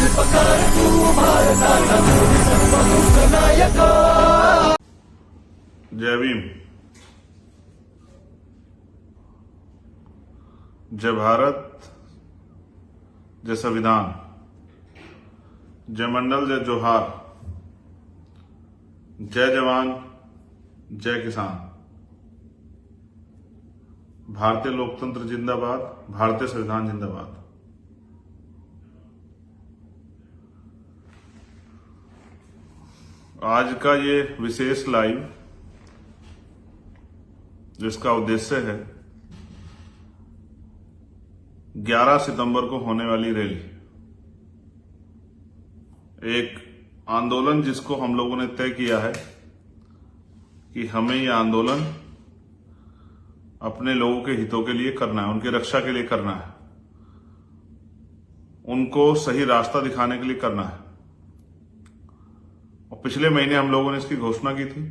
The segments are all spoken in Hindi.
शिल्पकार तू भारताचा सर्वभूत नायक। जय भीम। जय भारत, जय संविधान, जय मंडल, जय जोहार, जय जवान, जय किसान। भारतीय लोकतंत्र जिंदाबाद, भारतीय संविधान जिंदाबाद। आज का ये विशेष लाइव जिसका उद्देश्य है 11 सितंबर को होने वाली रैली, एक आंदोलन जिसको हम लोगों ने तय किया है कि हमें ये आंदोलन अपने लोगों के हितों के लिए करना है, उनकी रक्षा के लिए करना है, उनको सही रास्ता दिखाने के लिए करना है। और पिछले महीने हम लोगों ने इसकी घोषणा की थी।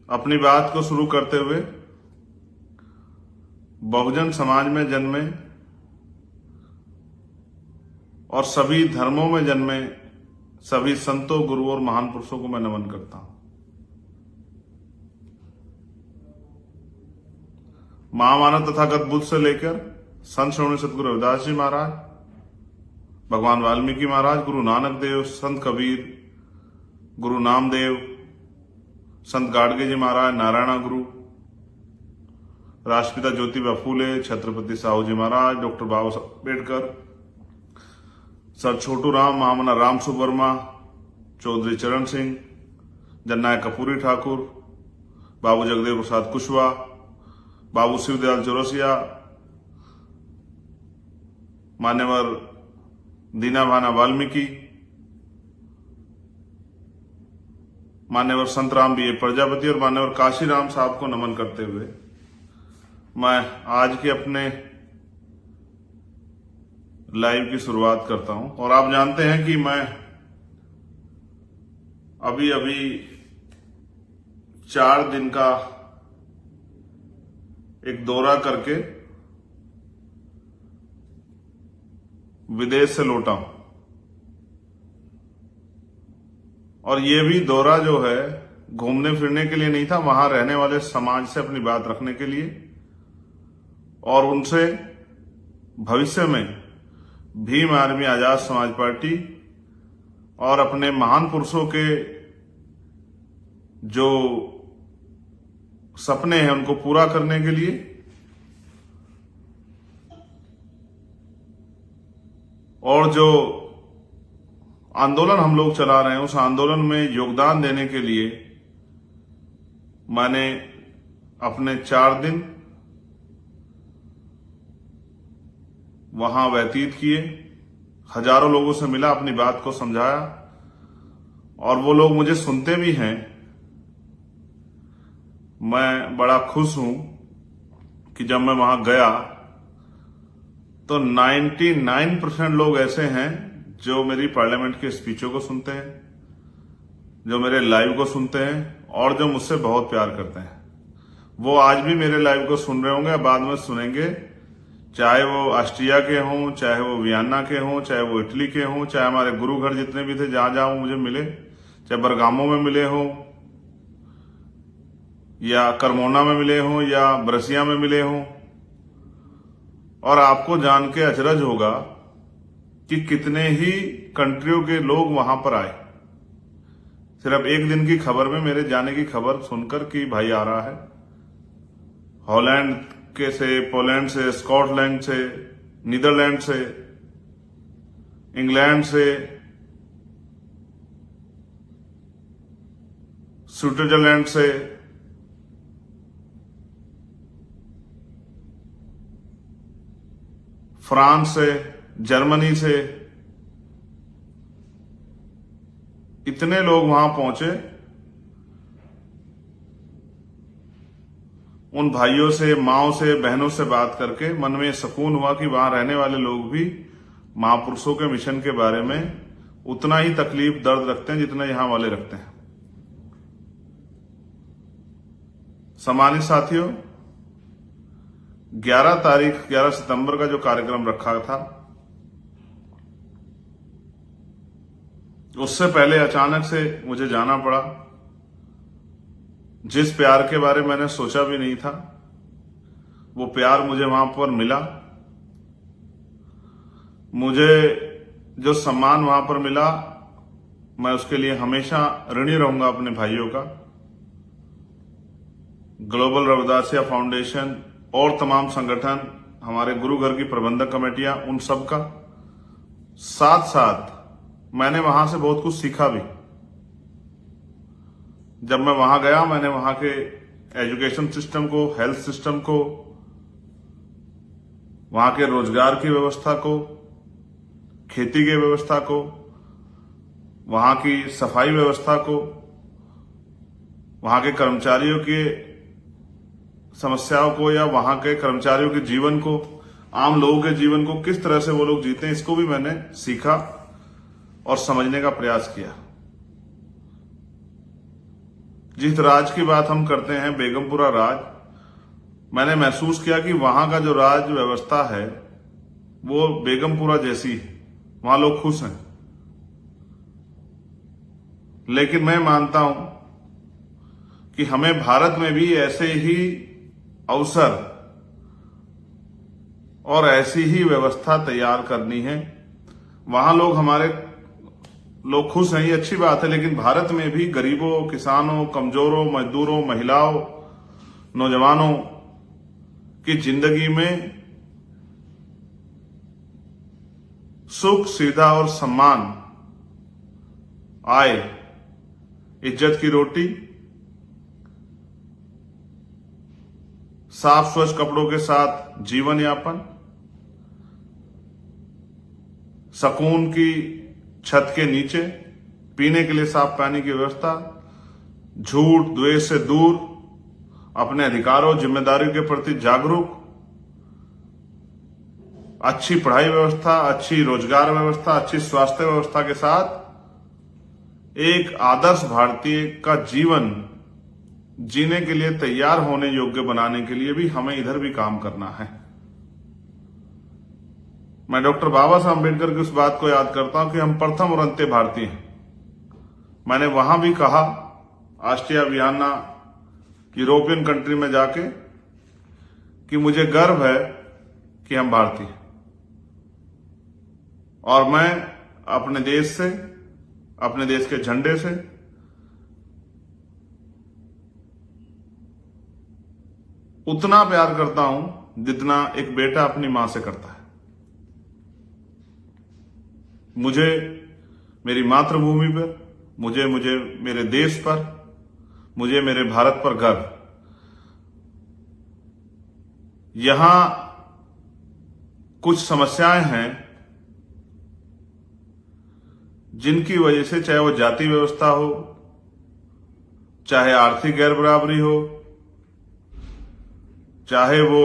अपनी बात को शुरू करते हुए बहुजन समाज में जन्मे और सभी धर्मों में जन्मे सभी संतों, गुरुओं और महान पुरुषों को मैं नमन करता हूं। महामानव तथागत बुद्ध से लेकर संत श्रोमणी सतगुरु रविदास जी महाराज, भगवान वाल्मीकि महाराज, गुरु नानक देव, संत कबीर, गुरु नामदेव, संत गाडगे जी महाराज, नारायणा गुरु, राष्ट्रपिता ज्योतिबा फूले, छत्रपति साहू जी महाराज, डॉक्टर बाबा साहब अम्बेडकर, सर छोटू राम, महामना राम सुवर्मा, चौधरी चरण सिंह, जननायक कपूरी ठाकुर, बाबू जगदेव प्रसाद कुशवाहा, बाबू शिवदयाल चौरसिया, मान्यवर दीना भाना वाल्मीकि, मान्यवर संतराम बी ए प्रजापति और मान्यवर काशीराम साहब को नमन करते हुए मैं आज के अपने लाइव की शुरुआत करता हूं। और आप जानते हैं कि मैं अभी 4 दिन का एक दौरा करके विदेश से लौटा हूं। और ये भी दौरा जो है घूमने फिरने के लिए नहीं था, वहां रहने वाले समाज से अपनी बात रखने के लिए और उनसे भविष्य में भीम आर्मी आजाद समाज पार्टी और अपने महान पुरुषों के जो सपने हैं उनको पूरा करने के लिए और जो आंदोलन हम लोग चला रहे हैं उस आंदोलन में योगदान देने के लिए मैंने अपने 4 दिन वहां व्यतीत किए। हजारों लोगों से मिला, अपनी बात को समझाया और वो लोग मुझे सुनते भी हैं। मैं बड़ा खुश हूं कि जब मैं वहां गया तो 99% लोग ऐसे हैं जो मेरी पार्लियामेंट के स्पीचों को सुनते हैं, जो मेरे लाइव को सुनते हैं और जो मुझसे बहुत प्यार करते हैं। वो आज भी मेरे लाइव को सुन रहे होंगे, बाद में सुनेंगे, चाहे वो ऑस्ट्रिया के हों, चाहे वो वियना के हों, चाहे वो इटली के हों, चाहे हमारे गुरु घर जितने भी थे जहां जहां वो मुझे मिले, चाहे बरगामो में मिले हों या करमोना में मिले हों या ब्रसिया में मिले हों। और आपको जान के अचरज होगा कि कितने ही कंट्रियों के लोग वहां पर आए सिर्फ एक दिन की खबर में, मेरे जाने की खबर सुनकर कि भाई आ रहा है हॉलैंड के से, पोलैंड से, स्कॉटलैंड से, नीदरलैंड से, इंग्लैंड से, स्विट्जरलैंड से, फ्रांस से, जर्मनी से, इतने लोग वहां पहुंचे। उन भाइयों से, माओ से, बहनों से बात करके मन में सुकून हुआ कि वहां रहने वाले लोग भी महापुरुषों के मिशन के बारे में उतना ही तकलीफ दर्द रखते हैं जितना यहां वाले रखते हैं। सम्मानित साथियों, 11 सितंबर का जो कार्यक्रम रखा था, उससे पहले अचानक से मुझे जाना पड़ा। जिस प्यार के बारे में मैंने सोचा भी नहीं था, वो प्यार मुझे वहां पर मिला। मुझे जो सम्मान वहां पर मिला, मैं उसके लिए हमेशा ऋणी रहूंगा अपने भाइयों का। ग्लोबल रविदासिया फाउंडेशन और तमाम संगठन, हमारे गुरु घर की प्रबंधक कमेटियां, उन सब का। साथ साथ मैंने वहां से बहुत कुछ सीखा भी। जब मैं वहां गया, मैंने वहां के एजुकेशन सिस्टम को, हेल्थ सिस्टम को, वहां के रोजगार की व्यवस्था को, खेती की व्यवस्था को, वहां की सफाई व्यवस्था को, वहां के कर्मचारियों की समस्याओं को, या वहां के कर्मचारियों के जीवन को, आम लोगों के जीवन को किस तरह से वो लोग जीते हैं, इसको भी मैंने सीखा और समझने का प्रयास किया। जिस राज की बात हम करते हैं, बेगमपुरा राज, मैंने महसूस किया कि वहां का जो राज व्यवस्था है वो बेगमपुरा जैसी है। वहां लोग खुश हैं। लेकिन मैं मानता हूं कि हमें भारत में भी ऐसे ही अवसर और ऐसी ही व्यवस्था तैयार करनी है। वहां हमारे लोग खुश हैं, ये अच्छी बात है, लेकिन भारत में भी गरीबों, किसानों, कमजोरों, मजदूरों, महिलाओं, नौजवानों की जिंदगी में सुख, सुविधा और सम्मान आए, इज्जत की रोटी, साफ स्वच्छ कपड़ों के साथ जीवन यापन, सुकून की छत के नीचे पीने के लिए साफ पानी की व्यवस्था, झूठ द्वेष से दूर, अपने अधिकारों जिम्मेदारियों के प्रति जागरूक, अच्छी पढ़ाई व्यवस्था, अच्छी रोजगार व्यवस्था, अच्छी स्वास्थ्य व्यवस्था के साथ एक आदर्श भारतीय का जीवन जीने के लिए तैयार होने योग्य बनाने के लिए भी हमें इधर भी काम करना है। मैं डॉक्टर बाबा साहब अम्बेडकर की उस बात को याद करता हूं कि हम प्रथम और अंत्य भारतीय हैं। मैंने वहां भी कहा, ऑस्ट्रिया, वियना, यूरोपियन कंट्री में जाके, कि मुझे गर्व है कि हम भारतीय हैं और मैं अपने देश से, अपने देश के झंडे से उतना प्यार करता हूं जितना एक बेटा अपनी मां से करता है। मुझे मेरी मातृभूमि पर, मुझे मेरे देश पर, मुझे मेरे भारत पर गर्व। यहां कुछ समस्याएं हैं जिनकी वजह से, चाहे वो जाति व्यवस्था हो, चाहे आर्थिक गैर बराबरी हो, चाहे वो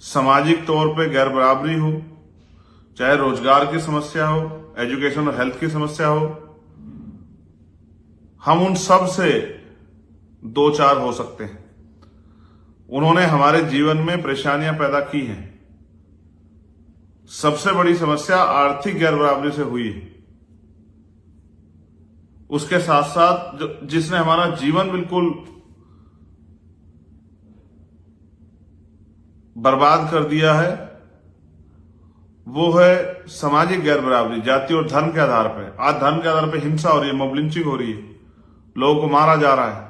सामाजिक तौर पे गैर बराबरी हो, चाहे रोजगार की समस्या हो, एजुकेशन और हेल्थ की समस्या हो, हम उन सब से दो चार हो सकते हैं। उन्होंने हमारे जीवन में परेशानियां पैदा की हैं। सबसे बड़ी समस्या आर्थिक गैर बराबरी से हुई है। उसके साथ साथ जिसने हमारा जीवन बिल्कुल बर्बाद कर दिया है, वो है सामाजिक गैर बराबरी, जाति और धर्म के आधार पर। आज धर्म के आधार पर हिंसा हो रही है, मॉब लिंचिंग हो रही है, लोगों को मारा जा रहा है,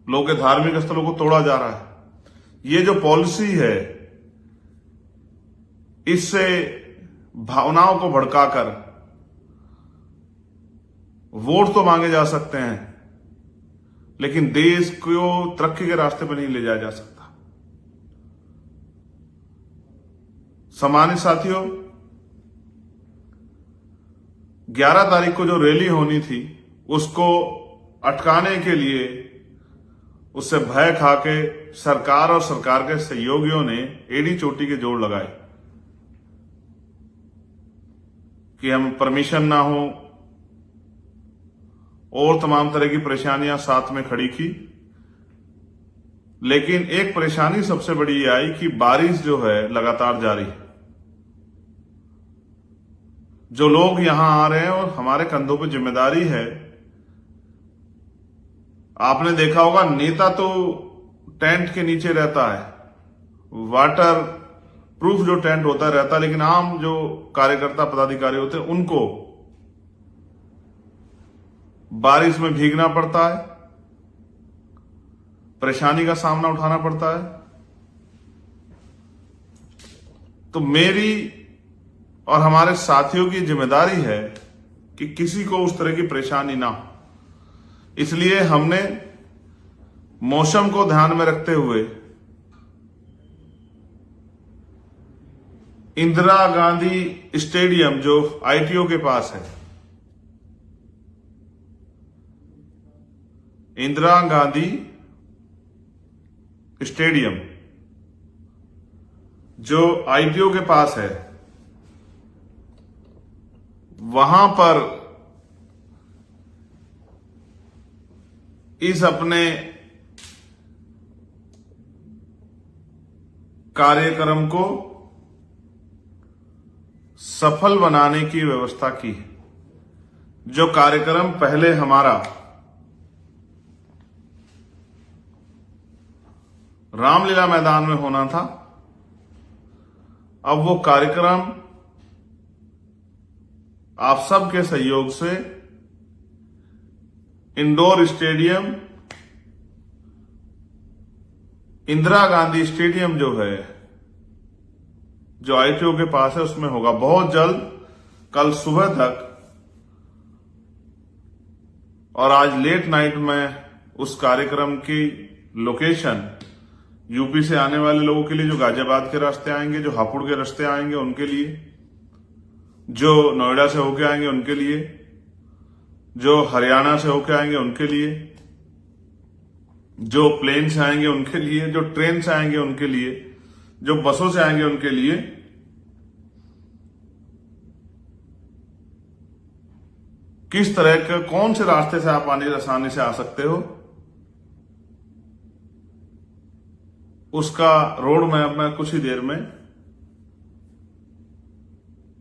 लोगों के धार्मिक स्थलों को तोड़ा जा रहा है। ये जो पॉलिसी है, इससे भावनाओं को भड़काकर वोट तो मांगे जा सकते हैं, लेकिन देश को तरक्की के रास्ते पर नहीं ले जाया जा सकता। सम्मानित साथियों, 11 तारीख को जो रैली होनी थी, उसको अटकाने के लिए, उससे भय खाके सरकार और सरकार के सहयोगियों ने एड़ी चोटी के जोड़ लगाए कि हम परमिशन ना हो, और तमाम तरह की परेशानियां साथ में खड़ी की। लेकिन एक परेशानी सबसे बड़ी ये आई कि बारिश जो है लगातार जारी है। जो लोग यहां आ रहे हैं और हमारे कंधों पे जिम्मेदारी है। आपने देखा होगा नेता तो टेंट के नीचे रहता है, वाटर प्रूफ जो टेंट होता रहता है, लेकिन आम जो कार्यकर्ता पदाधिकारी होते हैं उनको बारिश में भीगना पड़ता है, परेशानी का सामना उठाना पड़ता है। तो मेरी और हमारे साथियों की जिम्मेदारी है कि किसी को उस तरह की परेशानी ना हो। इसलिए हमने मौसम को ध्यान में रखते हुए इंदिरा गांधी स्टेडियम जो आईटीओ के पास है, इंदिरा गांधी स्टेडियम जो आईटीओ के पास है, वहां पर इस अपने कार्यक्रम को सफल बनाने की व्यवस्था की है। जो कार्यक्रम पहले हमारा रामलीला मैदान में होना था, अब वो कार्यक्रम आप सबके सहयोग से indoor stadium Indira Gandhi stadium जो है, जो आईटीओ के पास है, उसमें होगा बहुत जल्द, कल सुबह तक। और आज लेट नाइट में उस कार्यक्रम की लोकेशन यूपी से आने वाले लोगों के लिए, जो गाजियाबाद के रास्ते आएंगे, जो हापुड़ के रास्ते आएंगे उनके लिए, जो नोएडा से होके आएंगे उनके लिए, जो हरियाणा से होके आएंगे उनके लिए, जो प्लेन से आएंगे उनके लिए, जो ट्रेन से आएंगे उनके लिए, जो बसों से आएंगे उनके लिए। किस तरह के कौन से रास्ते से आप आसानी से आ सकते हो, उसका रोड मैप मैं कुछ ही देर में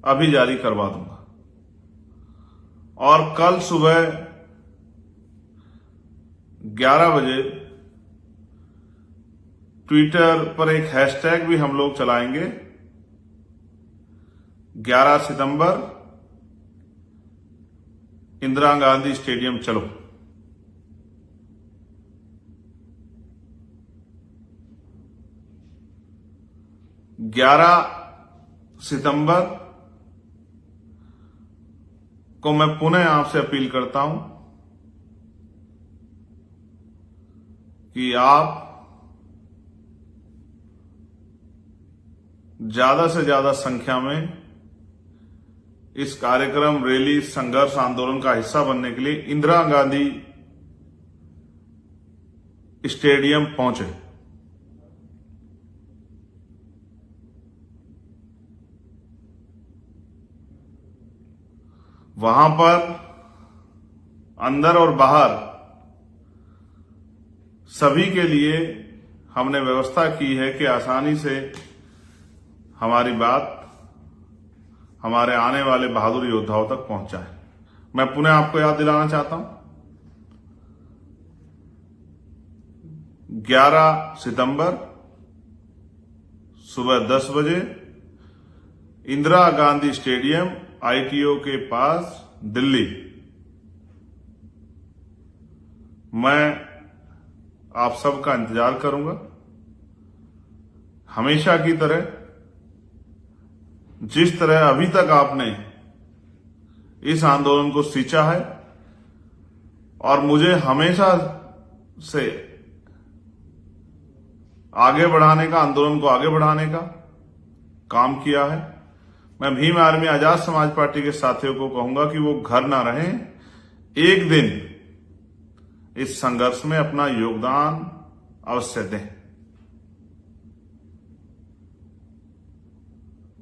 अभी जारी करवा दूंगा। और कल सुबह 11 बजे ट्विटर पर एक हैशटैग भी हम लोग चलाएंगे, 11 सितंबर इंदिरा गांधी स्टेडियम चलो। सितंबर को मैं पुनः आपसे अपील करता हूं कि आप ज्यादा से ज्यादा संख्या में इस कार्यक्रम, रैली, संघर्ष आंदोलन का हिस्सा बनने के लिए इंदिरा गांधी स्टेडियम पहुंचे। वहां पर अंदर और बाहर सभी के लिए हमने व्यवस्था की है कि आसानी से हमारी बात हमारे आने वाले बहादुर योद्धाओं तक पहुंचाए। मैं पुनः आपको याद दिलाना चाहता हूं, 11 सितंबर सुबह 10 बजे इंदिरा गांधी स्टेडियम आईटीओ के पास दिल्ली। मैं आप सबका इंतजार करूंगा, हमेशा की तरह। जिस तरह अभी तक आपने इस आंदोलन को सींचा है और मुझे हमेशा से आगे बढ़ाने का, आंदोलन को आगे बढ़ाने का काम किया है, मैं भीम आर्मी आजाद समाज पार्टी के साथियों को कहूंगा कि वो घर ना रहें, एक दिन इस संघर्ष में अपना योगदान अवश्य दें।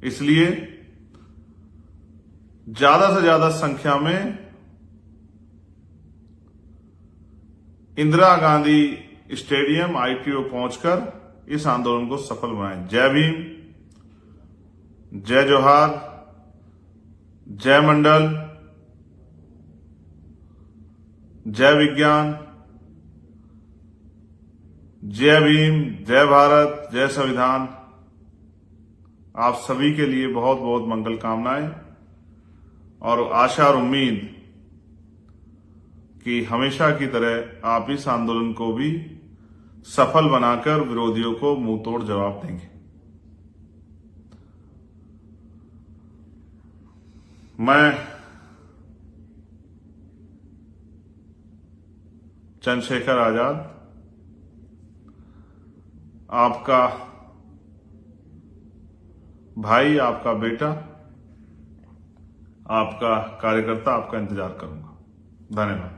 इसलिए ज्यादा से ज्यादा संख्या में इंदिरा गांधी स्टेडियम आईटीओ पहुंचकर इस आंदोलन को सफल बनाएं। जय भीम, जय जोहार, जय मंडल, जय विज्ञान, जय भीम, जय भारत, जय संविधान। आप सभी के लिए बहुत बहुत मंगल कामनाएं और आशा और उम्मीद कि हमेशा की तरह आप इस आंदोलन को भी सफल बनाकर विरोधियों को मुंह तोड़ जवाब देंगे। मैं चंद्रशेखर आजाद, आपका भाई, आपका बेटा, आपका कार्यकर्ता, आपका इंतजार करूंगा। धन्यवाद।